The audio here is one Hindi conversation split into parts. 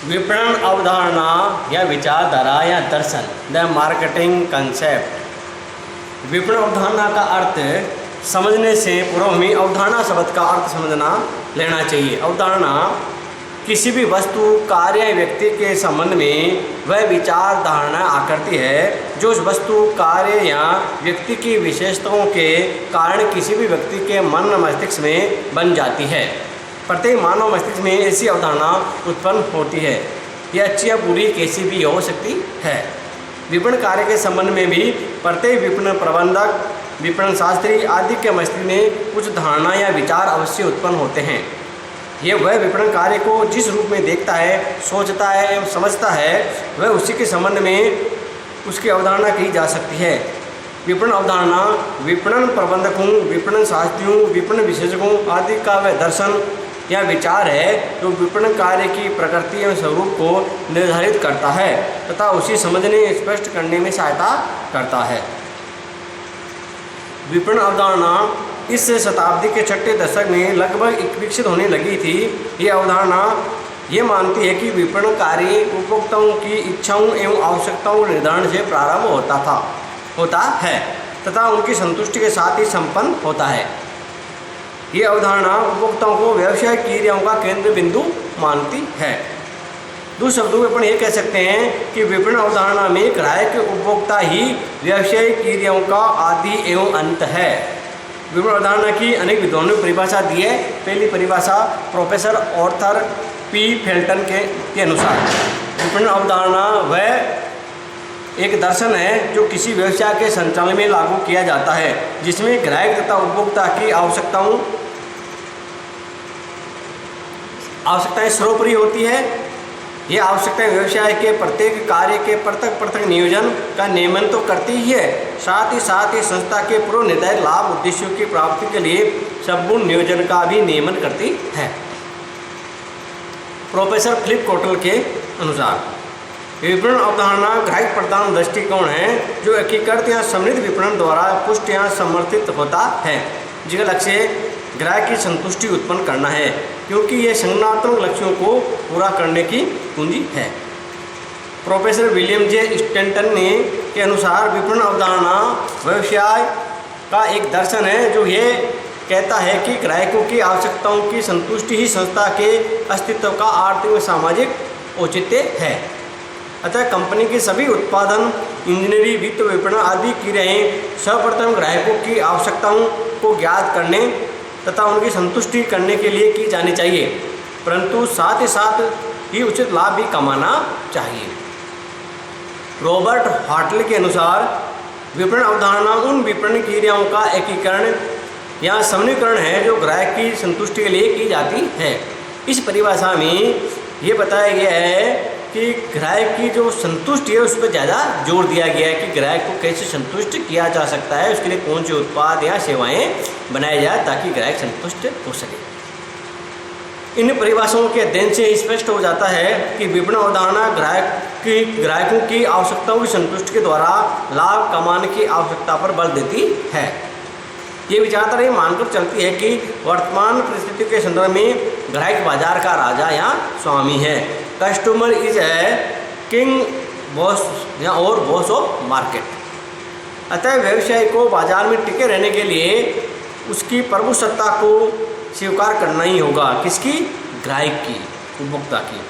विपणन अवधारणा या विचारधारा या दर्शन, द मार्केटिंग कंसेप्ट। विपणन अवधारणा का अर्थ समझने से पूर्व हमें अवधारणा शब्द का अर्थ समझना लेना चाहिए। अवधारणा किसी भी वस्तु, कार्य या व्यक्ति के संबंध में वह विचार धारणा आकृति है जो उस वस्तु, कार्य या व्यक्ति की विशेषताओं के कारण किसी भी व्यक्ति के मन मस्तिष्क में बन जाती है। प्रत्येक मानव मस्तिष्क में ऐसी अवधारणा उत्पन्न होती है। यह अच्छी या बुरी कैसी भी हो सकती है। विपणन कार्य के संबंध में भी प्रत्येक विपणन प्रबंधक, विपणन शास्त्री आदि के मस्तिष्क में कुछ धारणा या विचार अवश्य उत्पन्न होते हैं। ये वह विपणन कार्य को जिस रूप में देखता है, सोचता है एवं समझता है, वह उसी के संबंध में उसकी अवधारणा की जा सकती है। विपणन अवधारणा विपणन प्रबंधकों, विपणन शास्त्रियों, विपणन विशेषज्ञों आदि का वह दर्शन या विचार है जो विपणन कार्य की प्रकृति एवं स्वरूप को निर्धारित करता है तथा उसी समझने स्पष्ट करने में सहायता करता है। विपणन अवधारणा इस शताब्दी के छठे दशक में लगभग विकसित होने लगी थी। ये अवधारणा ये मानती है कि विपणन कार्य उपभोक्ताओं की इच्छाओं एवं आवश्यकताओं के निर्धारण से प्रारंभ होता है तथा उनकी संतुष्टि के साथ ही संपन्न होता है। ये अवधारणा उपभोक्ताओं को व्यावसायिक क्रियाओं का केंद्र बिंदु मानती है। दूसरे शब्दों में अपन ये कह सकते हैं कि विपणन अवधारणा में ग्राहक उपभोक्ता ही व्यावसायिक क्रियाओं का आदि एवं अंत है। विपणन अवधारणा की अनेक विद्वानों ने परिभाषा दी है। पहली परिभाषा प्रोफेसर ऑर्थर पी फेल्टन के अनुसार विपणन अवधारणा वह एक दर्शन है जो किसी व्यवसाय के संचालन में लागू किया जाता है जिसमें ग्राहक तथा उपभोक्ता की आवश्यकताएं सर्वोपरि होती है। ये आवश्यकताएं व्यवसाय के प्रत्येक कार्य के पृथक नियोजन का नियमन तो करती ही है, साथ ही संस्था के पूर्व निर्धारित लाभ उद्देश्यों की प्राप्ति के लिए संपूर्ण नियोजन का भी नियमन करती है। प्रोफेसर फिलिप कोटल के अनुसार विपणन अवधारणा ग्राहक प्रधान दृष्टिकोण है जो एकीकृत या समृद्ध विपणन द्वारा पुष्ट या समर्थित होता है, जिसका लक्ष्य ग्राहक की संतुष्टि उत्पन्न करना है क्योंकि ये संगठनात्मक लक्ष्यों को पूरा करने की कुंजी है। प्रोफेसर विलियम जे स्टैंटन के अनुसार विपणन अवधारणा व्यवसाय का एक दर्शन है जो ये कहता है कि ग्राहकों की आवश्यकताओं की संतुष्टि ही संस्था के अस्तित्व का आर्थिक व सामाजिक औचित्य है। अतः कंपनी के सभी उत्पादन, इंजीनियरिंग, वित्त, विपणन आदि क्रियाएं सर्वप्रथम ग्राहकों की आवश्यकताओं को ज्ञात करने तथा उनकी संतुष्टि करने के लिए की जानी चाहिए, परंतु साथ ही उचित लाभ भी कमाना चाहिए। रॉबर्ट हार्टले के अनुसार विपणन अवधारणा उन विपणन क्रियाओं का एकीकरण या समन्वयकरण है जो ग्राहक की संतुष्टि के लिए की जाती है। इस परिभाषा में ये बताया गया है कि ग्राहक की जो संतुष्टि है उस पर ज़्यादा जोर दिया गया है कि ग्राहक को कैसे संतुष्ट किया जा सकता है, उसके लिए कौन से उत्पाद या सेवाएं बनाए जाए ताकि ग्राहक संतुष्ट हो सके। इन परिभाषाओं के अध्ययन से स्पष्ट हो जाता है कि विपणन अवधारणा ग्राहकों की आवश्यकताओं की संतुष्टि के द्वारा लाभ कमाने की आवश्यकता पर बल देती है। ये विचारधारा ये मानकर चलती है कि वर्तमान परिस्थितियों के संदर्भ में ग्राहक बाजार का राजा या स्वामी है। Customer is a king boss या और बॉस ऑफ मार्केट। अतः व्यवसाय को बाजार में टिके रहने के लिए उसकी प्रभु सत्ता को स्वीकार करना ही होगा। किसकी? ग्राहक की, उपभोक्ता की।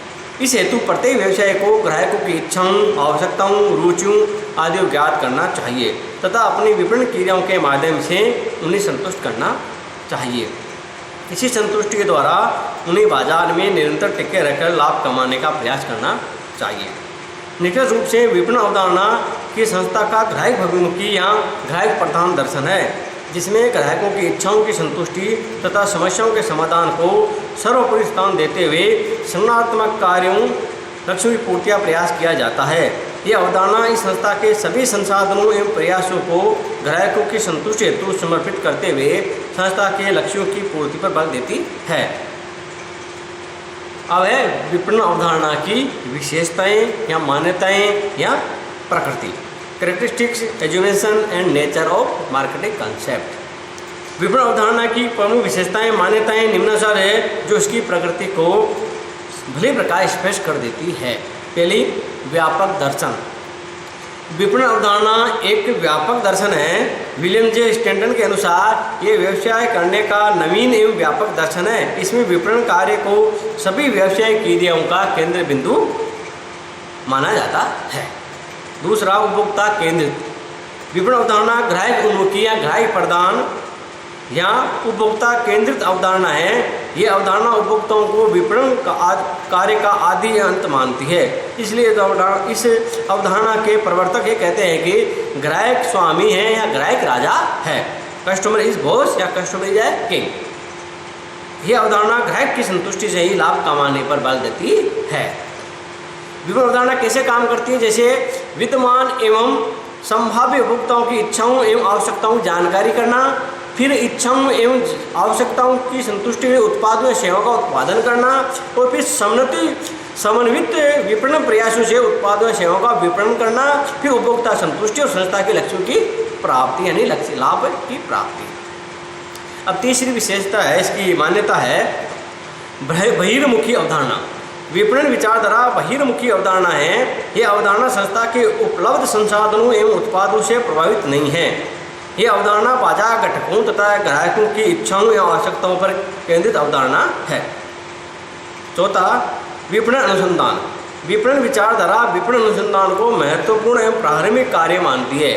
इस हेतु प्रत्येक व्यवसाय को ग्राहकों की इच्छाओं, आवश्यकताओं, रुचियों आदि को ज्ञात करना चाहिए तथा अपनी विपणन क्रियाओं के माध्यम से उन्हें संतुष्ट करना चाहिए। इसी संतुष्टि के द्वारा उन्हें बाजार में निरंतर टिके रहकर लाभ कमाने का प्रयास करना चाहिए। निश्चित रूप से विपणन अवधारणा की संस्था का ग्राहक अभिमुखी या ग्राहक प्रधान दर्शन है जिसमें ग्राहकों की इच्छाओं की संतुष्टि तथा समस्याओं के समाधान को सर्वोपरि स्थान देते हुए संगठनात्मक कार्यों, लक्ष्यों की पूर्ति का प्रयास किया जाता है। यह अवधारणा इस संस्था के सभी संसाधनों एवं प्रयासों को ग्राहकों की संतुष्टि हेतु समर्पित करते हुए संस्था के लक्ष्यों की पूर्ति पर बल देती है। अब है विपणन अवधारणा की विशेषताएं या मान्यताएं या प्रकृति। Characteristics, education and nature of marketing concept. विपणन अवधारणा की प्रमुख विशेषताएं, मान्यताएं निम्नानुसार है जो इसकी प्रकृति को भली प्रकार स्पष्ट कर देती है। पहली, व्यापक दर्शन। विपणन अवधारणा एक व्यापक दर्शन है। विलियम जे स्टैंटन के अनुसार ये व्यवसाय करने का नवीन एवं व्यापक दर्शन है। इसमें विपणन कार्य को सभी व्यवसायिक क्रियाओं का केंद्र बिंदु माना जाता है। दूसरा, उपभोक्ता केंद्रित। विपणन अवधारणा ग्राहक उन्मुखी या ग्राहक प्रदान या उपभोक्ता केंद्रित अवधारणा है। ये अवधारणा उपभोक्ताओं को विपणन कार्य का आदि अंत मानती है। इसलिए इस अवधारणा के प्रवर्तक ये कहते हैं कि ग्राहक स्वामी है या ग्राहक राजा है, कस्टमर इज बॉस या कस्टमर इज ए किंग। यह अवधारणा ग्राहक की संतुष्टि से ही लाभ कमाने पर बल देती है। विपणन अवधारणा कैसे काम करती है? जैसे विद्यमान एवं संभाव्य उपभोक्ताओं की इच्छाओं एवं आवश्यकताओं की जानकारी करना, फिर इच्छाओं एवं आवश्यकताओं की संतुष्टि के लिए उत्पादों या सेवा का उत्पादन करना, और फिर समन्वित विपणन प्रयासों से उत्पादों या सेवाओं का विपणन करना, फिर उपभोक्ता संतुष्टि और संस्था के लक्ष्यों की प्राप्ति यानी लक्ष्य लाभ की प्राप्ति। अब तीसरी विशेषता है, इसकी मान्यता है बहिर्मुखी अवधारणा। विपणन विचारधारा बहिर्मुखी अवधारणा है। यह अवधारणा संस्था के उपलब्ध संसाधनों एवं उत्पादों से प्रभावित नहीं है। यह अवधारणा बाजार घटकों तथा ग्राहकों की इच्छाओं एवं आवश्यकताओं पर केंद्रित अवधारणा है। चौथा, विपणन अनुसंधान। विपणन विचारधारा विपणन अनुसंधान को महत्वपूर्ण एवं प्रारंभिक कार्य मानती है।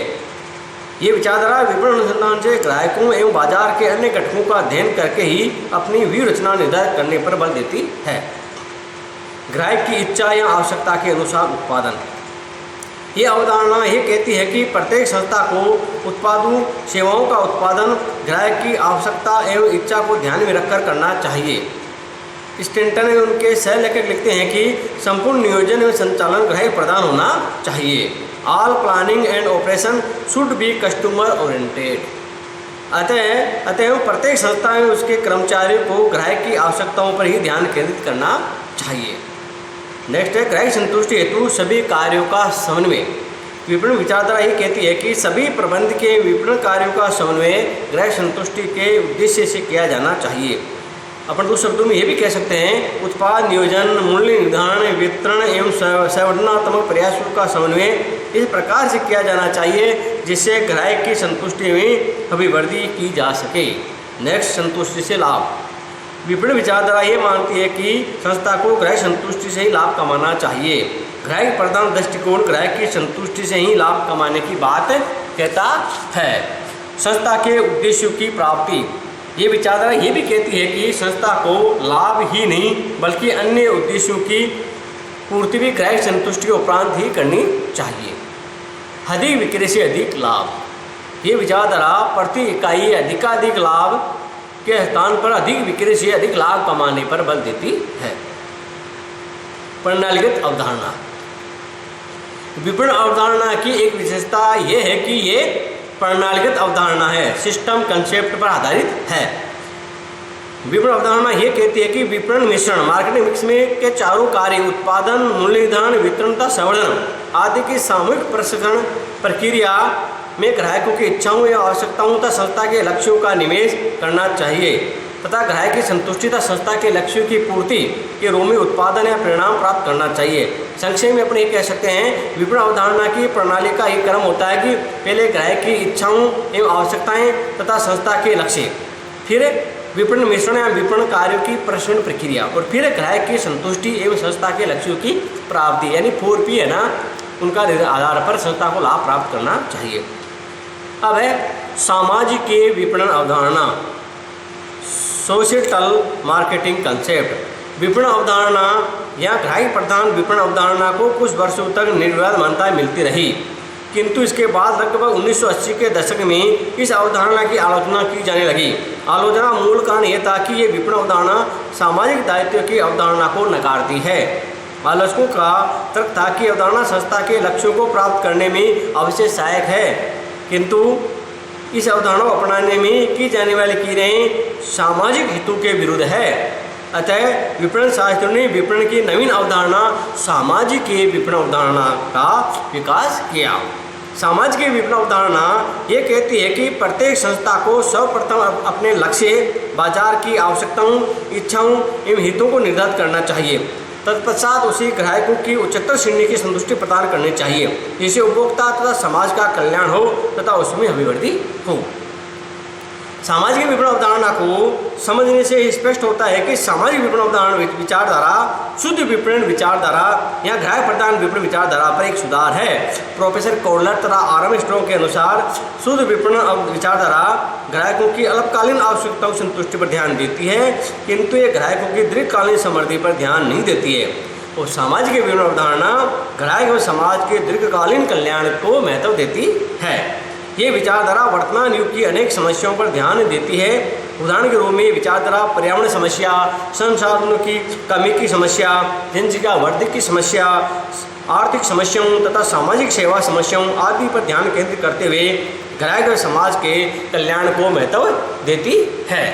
ये विचारधारा विपणन अनुसंधान से ग्राहकों एवं बाजार के अन्य घटकों का अध्ययन करके ही अपनी व्यूह रचना निर्धारित करने पर बल देती है। ग्राहक की इच्छा या आवश्यकता के अनुसार उत्पादन। ये अवधारणा ये कहती है कि प्रत्येक संस्था को उत्पादों सेवाओं का उत्पादन ग्राहक की आवश्यकता एवं इच्छा को ध्यान में रखकर करना चाहिए। स्टैंटन एवं उनके सहलेखक लिखते हैं कि संपूर्ण नियोजन एवं संचालन ग्राहक प्रदान होना चाहिए। All planning and operation should be customer oriented. अतः प्रत्येक संस्था में उसके कर्मचारियों को ग्राहक की आवश्यकताओं पर ही ध्यान केंद्रित करना चाहिए। नेक्स्ट है ग्राहक संतुष्टि हेतु सभी कार्यों का समन्वय। विपणन विचारधारा ये कहती है कि सभी प्रबंध के विपणन कार्यों का समन्वय ग्राहक संतुष्टि के उद्देश्य से किया जाना चाहिए। अपन दूसरे शब्दों में ये भी कह सकते हैं उत्पाद नियोजन, मूल्य निर्धारण, वितरण एवं संवर्धनात्मक प्रयासों का समन्वय इस प्रकार से किया जाना चाहिए जिससे ग्राहक की संतुष्टि में अभिवृद्धि की जा सके। नेक्स्ट, संतुष्टि से लाभ। विपणन विचारधारा ये मानती है कि संस्था को ग्राहक संतुष्टि से ही लाभ कमाना चाहिए। ग्राहक प्रदान दृष्टिकोण ग्राहक की संतुष्टि से ही लाभ कमाने की बात कहता है। संस्था के उद्देश्यों की प्राप्ति। ये विचारधारा ये भी कहती है कि संस्था को लाभ ही नहीं बल्कि अन्य उद्देश्यों की पूर्ति भी ग्राहक संतुष्टि के उपरांत ही करनी चाहिए। अधिक विक्रय से अधिक लाभ। ये विचारधारा प्रति इकाई अधिकाधिक लाभ के स्थान पर अधिक विक्रय से अधिक लाभ कमाने पर बल देती है। प्रणालीगत अवधारणा। विपणन अवधारणा की एक विशेषता यह है कि ये प्रणालीगत अवधारणा है, सिस्टम कंसेप्ट पर आधारित है। विपणन अवधारणा ये कहती है कि विपणन मिश्रण मार्केटिंग मिक्स में के चारों कार्य उत्पादन, मूल्य निर्धारण, वितरण तथा संवर्धन आदि की सामूहिक प्रशिक्षण प्रक्रिया में ग्राहकों की इच्छाओं या आवश्यकताओं तथा संस्था के लक्ष्यों का निवेश करना चाहिए तथा ग्राहक की संतुष्टि तथा संस्था के लक्ष्यों की पूर्ति के रूप में उत्पादन या परिणाम प्राप्त करना चाहिए। संक्षेप में अपन ये कह सकते हैं विपणन अवधारणा की प्रणाली का एक क्रम होता है कि पहले ग्राहक की इच्छाओं एवं आवश्यकताएं तथा संस्था के लक्ष्य, फिर विपणन मिश्रण या विपणन कार्यों की प्रशिक्षण प्रक्रिया और फिर ग्राहक की संतुष्टि एवं संस्था के लक्ष्यों की प्राप्ति यानी 4P है ना, उनका आधार पर संस्था को लाभ प्राप्त करना चाहिए। अब है सामाजिक विपणन अवधारणा, सोशल मार्केटिंग कंसेप्ट। विपणन अवधारणा या ग्राहक प्रधान विपणन अवधारणा को कुछ वर्षों तक निर्विवाद मान्यता मिलती रही, किंतु इसके बाद लगभग 1980 के दशक में इस अवधारणा की आलोचना की जाने लगी। आलोचना मूल कारण यह था कि ये विपणन अवधारणा सामाजिक दायित्व की अवधारणा को नकारती है। आलोचकों का तर्क था कि अवधारणा संस्था के लक्ष्यों को प्राप्त करने में अवश्य सहायक है, किंतु इस अवधारणा को अपनाने में की जाने वाली क्रियाएं सामाजिक हितों के विरुद्ध है। अतः विपणन शास्त्रियों ने विपणन की नवीन अवधारणा सामाजिक विपणन अवधारणा का विकास किया। सामाजिक विपणन अवधारणा ये कहती है कि प्रत्येक संस्था को सर्वप्रथम अपने लक्ष्य, बाजार की आवश्यकताओं, इच्छाओं एवं हितों को निर्धारित करना चाहिए। तत्पश्चात उसी ग्राहकों की उच्चतर श्रेणी की संतुष्टि प्रदान करनी चाहिए, जिससे उपभोक्ता तथा समाज का कल्याण हो तथा उसमें अभिवृद्धि हो। सामाजिक विपणन अवधारणा को समझने से स्पष्ट होता है कि सामाजिक विपणन अवधारणा विचारधारा शुद्ध विपणन विचारधारा या ग्राहक प्रधान विपणन विचारधारा पर एक सुधार है। प्रोफेसर कोडलर तथा आरएम स्ट्रॉन्ग के अनुसार शुद्ध विपणन विचारधारा ग्राहकों की अल्पकालीन आवश्यकताओं संतुष्टि पर ध्यान देती है, किंतु ये ग्राहकों की दीर्घकालीन समृद्धि पर ध्यान नहीं देती है। और सामाजिक विपणन अवधारणा ग्राहक और समाज के दीर्घकालीन कल्याण को महत्व देती है। ये विचारधारा वर्तमान युग की अनेक समस्याओं पर ध्यान देती है। उदाहरण के रूप में विचारधारा पर्यावरण समस्या, संसाधनों की कमी की समस्या, जनसंख्या वृद्धि की समस्या, आर्थिक समस्याओं तथा सामाजिक सेवा समस्याओं आदि पर ध्यान केंद्रित करते हुए ग्राहक और समाज के कल्याण को महत्व देती है।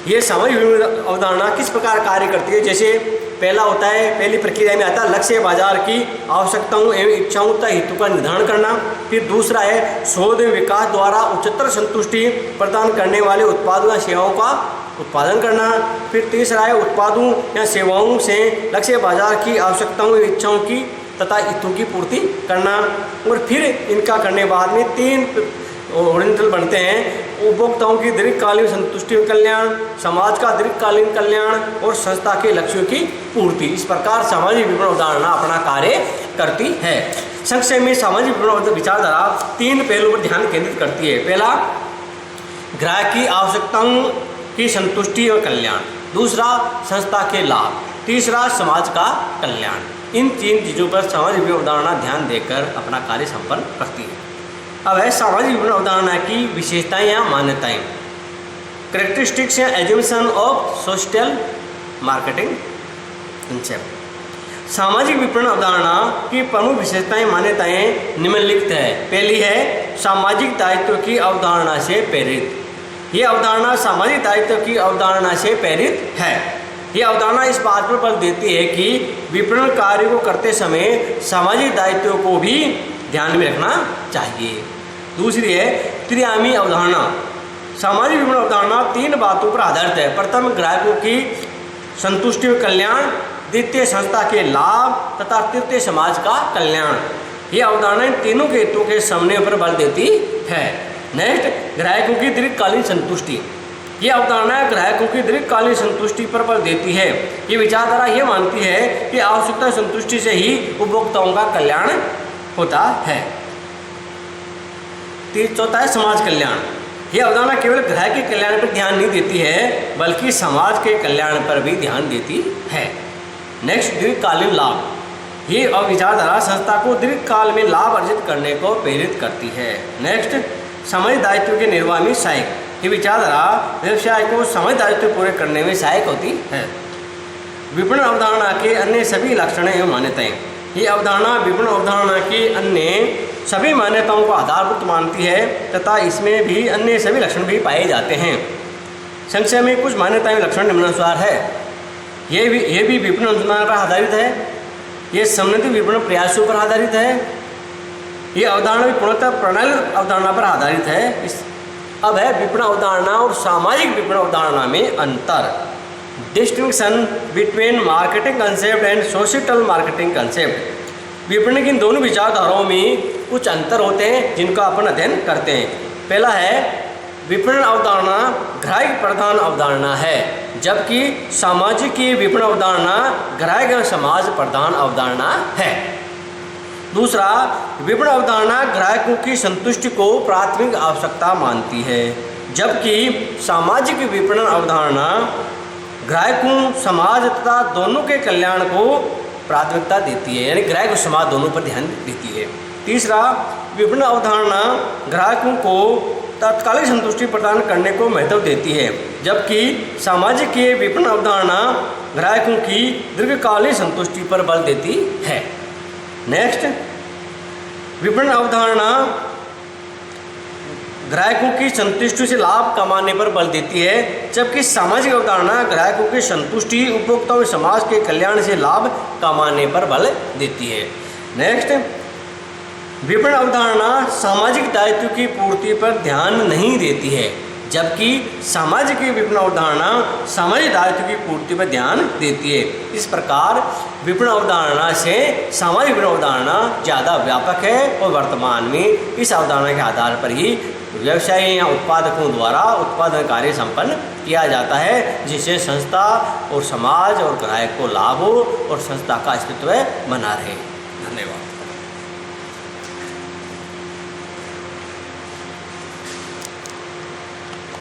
ये सामाजिक अवधारणा किस प्रकार कार्य करती है? जैसे पहला होता है, पहली प्रक्रिया में आता है लक्ष्य बाजार की आवश्यकताओं एवं इच्छाओं तथा हेतु का निर्धारण करना। फिर दूसरा है शोध एवं विकास द्वारा उच्चतर संतुष्टि प्रदान करने वाले उत्पादों या सेवाओं का उत्पादन करना। फिर तीसरा है उत्पादों या सेवाओं से लक्ष्य बाजार की आवश्यकताओं एवं इच्छाओं की तथा हितों की पूर्ति करना। और फिर इनका करने बाद में 3 ओरिएंटल बनते हैं, उपभोक्ताओं की दीर्घकालीन संतुष्टि और कल्याण, समाज का दीर्घकालीन कल्याण और संस्था के लक्ष्यों की पूर्ति। इस प्रकार सामाजिक विपणन अवधारणा अपना कार्य करती है। संक्षेप में सामाजिक विपणन विचारधारा 3 पहलुओं पर ध्यान केंद्रित करती है। पहला, ग्राहक की आवश्यकताओं की संतुष्टि और कल्याण। दूसरा, संस्था के लाभ। तीसरा, समाज का कल्याण। इन 3 चीज़ों पर सामाजिक विपणन अवधारणा ध्यान देकर अपना कार्य संपन्न करती है। अब है सामाजिक विपणन अवधारणा की विशेषताएं या मान्यताएं। कैरेक्टरिस्टिक्स या एज्यूम्पशन ऑफ सोशल मार्केटिंग कंसेप्ट। सामाजिक विपणन अवधारणा की प्रमुख विशेषताएं मान्यताएं निम्नलिखित है। पहली है सामाजिक दायित्व की अवधारणा से प्रेरित। यह अवधारणा सामाजिक दायित्व की अवधारणा से प्रेरित है। यह अवधारणा इस बात पर बल देती है कि विपणन कार्य को करते समय सामाजिक दायित्व को भी ध्यान में रखना चाहिए। दूसरी है त्रिआयामी अवधारणा। सामाजिक विपणन अवधारणा 3 बातों पर आधारित है। प्रथम, ग्राहकों की संतुष्टि और कल्याण। द्वितीय, संस्था के लाभ तथा तृतीय, समाज का कल्याण। यह अवधारणा इन तीनों के हेतुओं के समन्वय पर बल देती है। नेक्स्ट, ग्राहकों की दीर्घकालीन संतुष्टि। यह अवधारणा ग्राहकों की दीर्घकालीन संतुष्टि पर बल देती है। ये विचारधारा यह मानती है कि आवश्यकता संतुष्टि से ही उपभोक्ताओं का कल्याण होता है। चौथा है समाज कल्याण। यह अवधारणा केवल ग्राहक के कल्याण पर ध्यान नहीं देती है, बल्कि समाज के कल्याण पर भी ध्यान देती है। नेक्स्ट, दीर्घकालीन लाभ। ये विचारधारा संस्था को दीर्घकाल में लाभ अर्जित करने को प्रेरित करती है। नेक्स्ट, सामाजिक दायित्व के निर्वाह में सहायक। ये विचारधारा व्यवसाय को सामाजिक दायित्व पूरे करने में सहायक होती है। विपणन अवधारणा के अन्य सभी लक्षण एवं मान्यताएं। ये अवधारणा विपणन अवधारणा की अन्य सभी मान्यताओं को आधारभूत मानती है तथा इसमें भी अन्य सभी लक्षण भी पाए जाते हैं। संक्षेप में कुछ मान्यताएं लक्षण निम्नानुसार है। ये भी विपणन अनुसंधान पर आधारित है। ये समन्वित विपणन प्रयासों पर आधारित है। ये अवधारणा भी पूर्णतः प्रणाली अवधारणा पर आधारित है। अब है विपणन अवधारणा और सामाजिक विपणन अवधारणा में अंतर। Distinction between marketing concept and societal marketing concept. विपणन की इन दोनों विचारधाराओं में कुछ अंतर होते हैं जिनका अपन अध्ययन करते हैं। पहला है विपणन अवधारणा ग्राहक प्रधान अवधारणा है, जबकि सामाजिक की विपणन अवधारणा ग्राहक और समाज प्रधान अवधारणा है। दूसरा, विपणन अवधारणा ग्राहकों की संतुष्टि को प्राथमिक आवश्यकता मानती है, जबकि सामाजिक विपणन अवधारणा ग्राहकों, समाज तथा दोनों के कल्याण को प्राथमिकता देती है, यानी ग्राहक और समाज दोनों पर ध्यान देती है। तीसरा, विपणन अवधारणा ग्राहकों को तात्कालिक संतुष्टि प्रदान करने को महत्व देती है, जबकि सामाजिक की विपणन अवधारणा ग्राहकों की दीर्घकालीन संतुष्टि पर बल देती है। नेक्स्ट, विपणन अवधारणा ग्राहकों की संतुष्टि से लाभ कमाने पर बल देती है, जबकि सामाजिक अवधारणा ग्राहकों की संतुष्टि, उपभोक्ताओं समाज के कल्याण से लाभ कमाने पर बल देती है। नेक्स्ट, विपणन अवधारणा सामाजिक दायित्व की पूर्ति पर ध्यान नहीं देती है, जबकि सामाजिक विपणन अवधारणा सामाजिक दायित्व की पूर्ति पर ध्यान देती है। इस प्रकार विपणन अवधारणा से सामाजिक विपणन अवधारणा ज़्यादा व्यापक है और वर्तमान में इस अवधारणा के आधार पर ही व्यवसायी या उत्पादकों द्वारा उत्पादन कार्य संपन्न किया जाता है, जिससे संस्था और समाज और ग्राहक को लाभ हो और संस्था का अस्तित्व बना रहे। धन्यवाद।